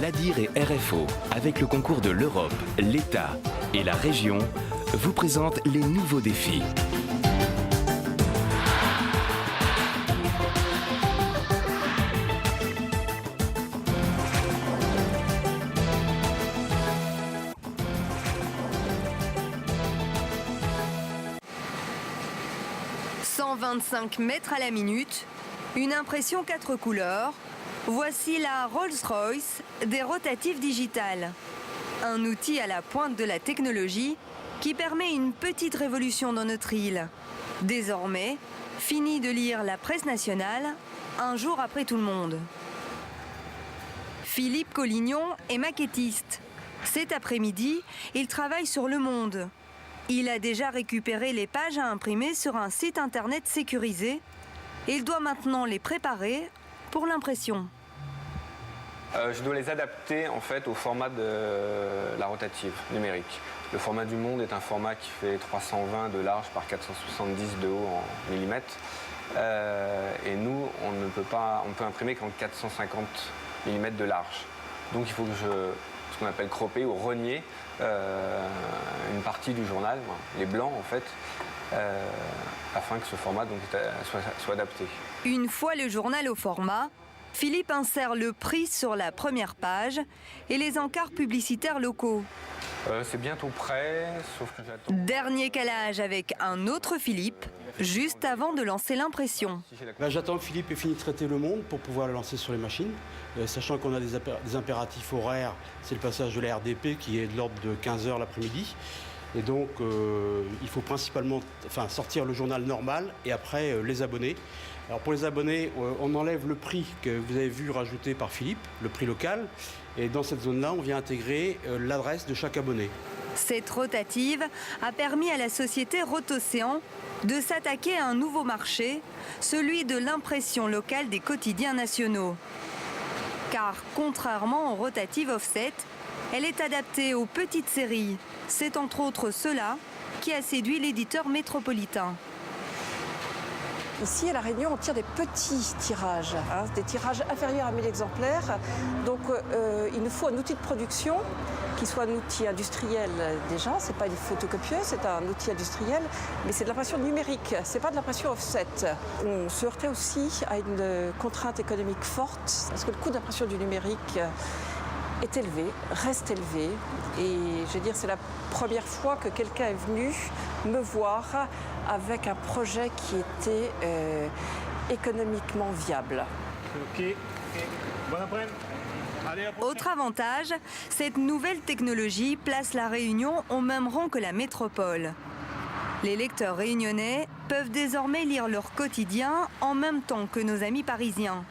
l'ADIR et RFO, avec le concours de l'Europe, l'État et la région, vous présentent les nouveaux défis. « 125 mètres à la minute, une impression 4 couleurs. Voici la Rolls-Royce des rotatives digitales. Un outil à la pointe de la technologie qui permet une petite révolution dans notre île. Désormais, fini de lire la presse nationale, un jour après tout le monde. Philippe Collignon est maquettiste. Cet après-midi, il travaille sur Le Monde. Il a déjà récupéré les pages à imprimer sur un site internet sécurisé. Il doit maintenant les préparer pour l'impression. Je dois les adapter en fait au format de la rotative numérique. Le format du Monde est un format qui fait 320 de large par 470 de haut en millimètres. Et nous, on peut imprimer qu'en 450 mm de large. Donc il faut que ce qu'on appelle cropper ou rogner une partie du journal, les blancs en fait, afin que ce format donc, soit adapté. Une fois le journal au format, Philippe insère le prix sur la première page et les encarts publicitaires locaux. C'est bientôt prêt, sauf que j'attends. Dernier calage avec un autre Philippe, juste avant de lancer l'impression. J'attends que Philippe ait fini de traiter Le Monde pour pouvoir le lancer sur les machines, sachant qu'on a des impératifs horaires. C'est le passage de la RDP qui est de l'ordre de 15h l'après-midi. Et donc, il faut principalement sortir le journal normal et après les abonnés. Alors pour les abonnés, on enlève le prix que vous avez vu rajouté par Philippe, le prix local. Et dans cette zone-là, on vient intégrer l'adresse de chaque abonné. Cette rotative a permis à la société Rotocéan de s'attaquer à un nouveau marché, celui de l'impression locale des quotidiens nationaux. Car contrairement aux rotatives offset, elle est adaptée aux petites séries. C'est entre autres cela qui a séduit l'éditeur métropolitain. Ici, à La Réunion, on tire des petits tirages, des tirages inférieurs à 1000 exemplaires. Donc, il nous faut un outil de production qui soit un outil industriel déjà. Ce n'est pas une photocopieuse, c'est un outil industriel, mais c'est de l'impression numérique, ce n'est pas de l'impression offset. On se heurtait aussi à une contrainte économique forte, parce que le coût d'impression du numérique est élevé, reste élevé. Et je veux dire, c'est la première fois que quelqu'un est venu me voir avec un projet qui était économiquement viable. Ok. Bon après-midi. Autre avantage, cette nouvelle technologie place la Réunion au même rang que la métropole. Les lecteurs réunionnais peuvent désormais lire leur quotidien en même temps que nos amis parisiens.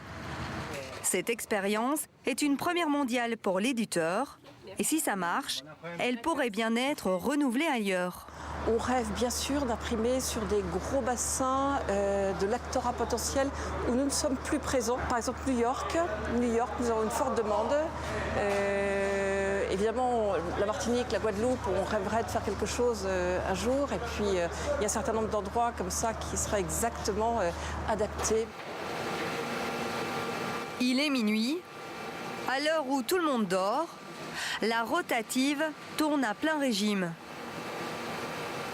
Cette expérience est une première mondiale pour l'éditeur. Et si ça marche, elle pourrait bien être renouvelée ailleurs. On rêve bien sûr d'imprimer sur des gros bassins de lectorat potentiel où nous ne sommes plus présents. Par exemple New York, nous avons une forte demande. Évidemment, la Martinique, la Guadeloupe, on rêverait de faire quelque chose un jour. Et puis, il y a un certain nombre d'endroits comme ça qui seraient exactement adaptés. Il est minuit. À l'heure où tout le monde dort, la rotative tourne à plein régime.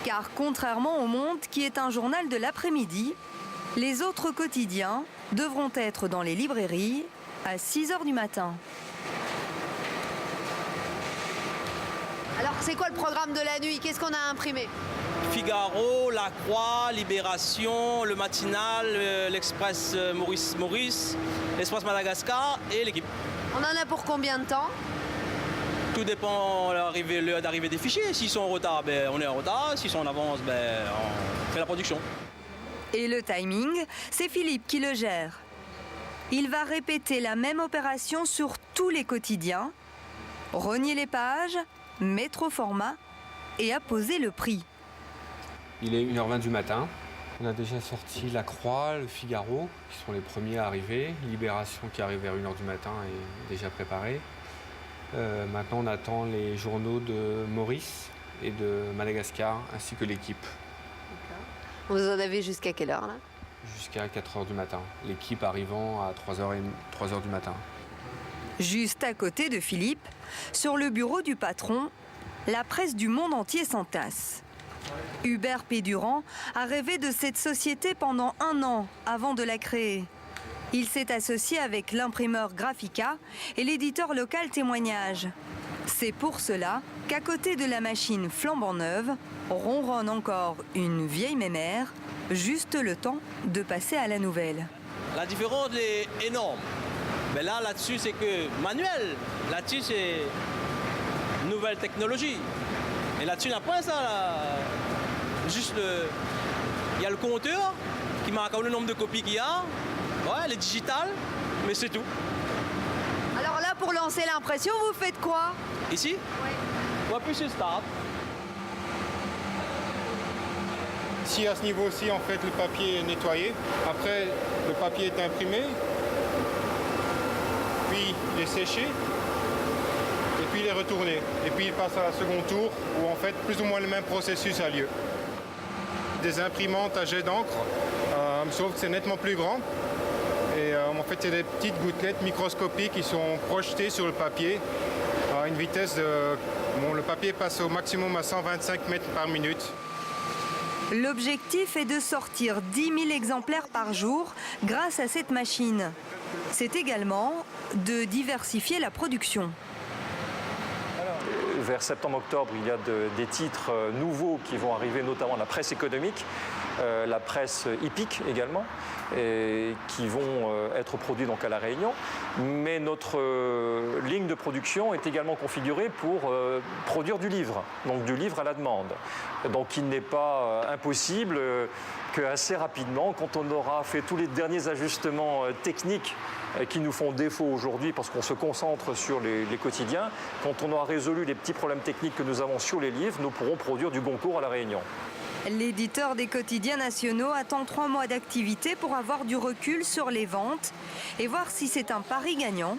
Car contrairement au Monde, qui est un journal de l'après-midi, les autres quotidiens devront être dans les librairies à 6h du matin. Alors, c'est quoi le programme de la nuit? Qu'est-ce qu'on a imprimé? Figaro, La Croix, Libération, Le Matinal, l'Express Maurice, l'Express Madagascar et l'équipe. On en a pour combien de temps? Tout dépend de l'heure d'arrivée des fichiers. S'ils sont en retard, on est en retard. S'ils sont en avance, on fait la production. Et le timing, c'est Philippe qui le gère. Il va répéter la même opération sur tous les quotidiens, rogner les pages, mettre au format et apposer le prix. Il est 1h20 du matin. On a déjà sorti La Croix, Le Figaro, qui sont les premiers à arriver. Libération qui arrive vers 1h du matin est déjà préparée. Maintenant, on attend les journaux de Maurice et de Madagascar, ainsi que l'équipe. Vous en avez jusqu'à quelle heure là? Jusqu'à 4h du matin. L'équipe arrivant à 3h du matin. Juste à côté de Philippe, sur le bureau du patron, la presse du monde entier s'entasse. Hubert Pédurand a rêvé de cette société pendant 1 an avant de la créer. Il s'est associé avec l'imprimeur Graphica et l'éditeur local Témoignage. C'est pour cela qu'à côté de la machine flambant neuve, ronronne encore une vieille mémère, juste le temps de passer à la nouvelle. La différence est énorme. Mais là-dessus, c'est que manuel. Là-dessus, c'est nouvelle technologie. Et là-dessus, il n'y a pas ça. Là. Juste il y a le compteur qui marque le nombre de copies qu'il y a. Ouais, elle est digitale, mais c'est tout. Alors là, pour lancer l'impression, vous faites quoi? Ici, on appuie sur Start. Ici, à ce niveau-ci, en fait, le papier est nettoyé. Après, le papier est imprimé, puis il est séché, et puis il est retourné. Et puis il passe à la second tour, où en fait, plus ou moins le même processus a lieu. Des imprimantes à jet d'encre, sauf que c'est nettement plus grand. Et en fait, c'est des petites gouttelettes microscopiques qui sont projetées sur le papier à une vitesse de... Bon, le papier passe au maximum à 125 mètres par minute. L'objectif est de sortir 10 000 exemplaires par jour grâce à cette machine. C'est également de diversifier la production. Vers septembre-octobre, il y a des titres nouveaux qui vont arriver, notamment la presse économique, la presse hippique également, et qui vont être produits donc à La Réunion. Mais notre ligne de production est également configurée pour produire du livre, donc du livre à la demande. Donc il n'est pas impossible qu'assez rapidement, quand on aura fait tous les derniers ajustements techniques qui nous font défaut aujourd'hui parce qu'on se concentre sur les quotidiens, quand on aura résolu les petits problèmes techniques que nous avons sur les livres, nous pourrons produire du Goncourt à La Réunion. L'éditeur des quotidiens nationaux attend 3 mois d'activité pour avoir du recul sur les ventes et voir si c'est un pari gagnant.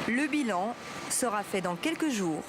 Le bilan sera fait dans quelques jours.